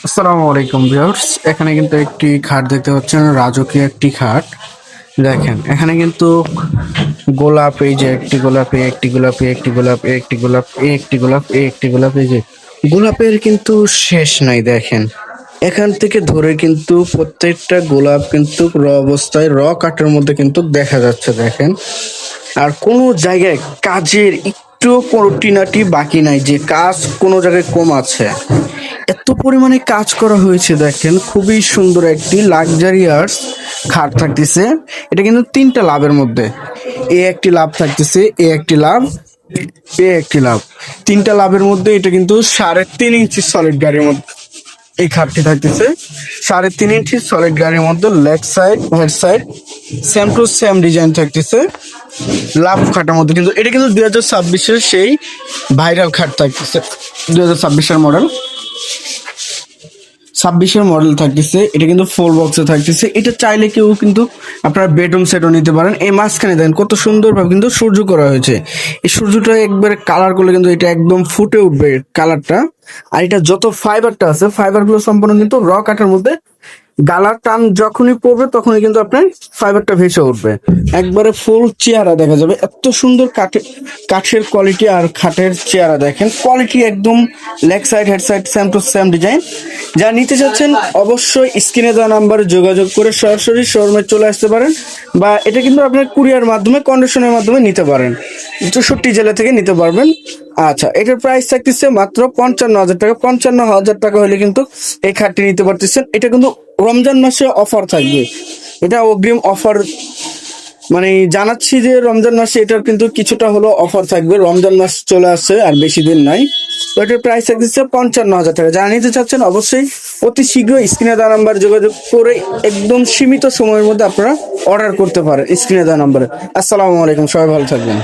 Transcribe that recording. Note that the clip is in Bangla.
আসসালামু আলাইকুম ভিউয়ার্স। এখানে কিন্তু একটি খাট দেখতে পাচ্ছেন, রাজকীয় একটি খাট। দেখেন এখানে কিন্তু গোলাপ, এই যে একটি গোলাপ, এই একটি গোলাপ, এই একটি গোলাপ, এই একটি গোলাপ, এই একটি গোলাপ, এই একটি গোলাপ, এই যে গোলাপের কিন্তু শেষ নাই। দেখেন এখান থেকে ধরে কিন্তু প্রত্যেকটা গোলাপ কিন্তু অবস্থায় কাঠের মধ্যে কিন্তু দেখা যাচ্ছে। দেখেন আর কোনো জায়গায় কাজের একটু খুঁটিনাটি বাকি নাই, যে কাজ কোনো জায়গায় কম আছে। এত পরিমাণে কাজ করা হয়েছে। দেখেন খুবই সুন্দর একটি লাক্সারিয়াস খাট থাকতেছে। এটা কিন্তু তিনটা লাভের মধ্যে, এ একটি লাভ থাকতেছে, এ একটি লাভ, এ একটি লাভ, তিনটা লাভের মধ্যে এটা কিন্তু 3.5 ইঞ্চি সলিড গাড়ির মধ্যে এই খাটটি থাকতেছে। 3.5 ইঞ্চি সলিড গাড়ির মধ্যে leg side head side same to same design থাকতেছে। লাভ খাটের মধ্যে কিন্তু এটা কিন্তু 2026-এর সেই ভাইরাল খাট থাকতেছে। 2026-এর মডেল, 26-এর মডেল থাকতেছে। এটা কিন্তু ফুল বক্সে থাকতেছে। এটা চাইলে কেউ কিন্তু আপনারা বেডরুম সেটও নিতে পারেন। এই মাঝখানে দেখেন কত সুন্দরভাবে কিন্তু সূর্য করা হয়েছে। এই সূর্যটা একবারে কালার করলে কিন্তু এটা একদম ফুটে উঠবে কালারটা। আর এটা যত ফাইবারটা আছে, ফাইবার গুলো সম্পূর্ণ কিন্তু কাঠের মধ্যে। গালার টান যখনই পড়বে তখনই কিন্তু আপনার ফাইবারটা ভেসে উঠবে। একবারে ফুল চেহারা দেখা যাবে। এত সুন্দর কাঠের কোয়ালিটি আর খাটের চেহারা দেখেন, কোয়ালিটি একদম leg side head side same to same design. যা নিতে চাচ্ছেন অবশ্যই স্ক্রিনে দেওয়া নাম্বারে যোগাযোগ করে সরাসরি শোরুমে চলে আসতে পারেন, বা এটা কিন্তু আপনার কুরিয়ার মাধ্যমে কন্ডিশনের মাধ্যমে নিতে পারেন। 64 জেলা থেকে নিতে পারবেন। আচ্ছা, এটার প্রাইস থাকতেছে মাত্র 55,000 টাকা। 55,000 টাকা হলে কিন্তু এই খাটটি নিতে পারতেছেন। এটা কিন্তু রমজান মাসে অফার থাকবে। এটা অগ্রিম অফার, মানে জানাচ্ছি যে রমজান মাসে এটার কিন্তু কিছুটা হলো অফার থাকবে। রমজান মাস চলে আসছে আর বেশি দিন নাই। তো এটার প্রাইস থাকতেছে 55,000 টাকা। যারা নিতে চাচ্ছেন অবশ্যই অতি শীঘ্র স্ক্রিনে দেওয়া নাম্বার যোগাযোগ করে একদম সীমিত সময়ের মধ্যে আপনারা অর্ডার করতে পারেন স্ক্রিনে দেওয়া নাম্বারে। আসসালামু আলাইকুম, সবাই ভালো থাকবেন।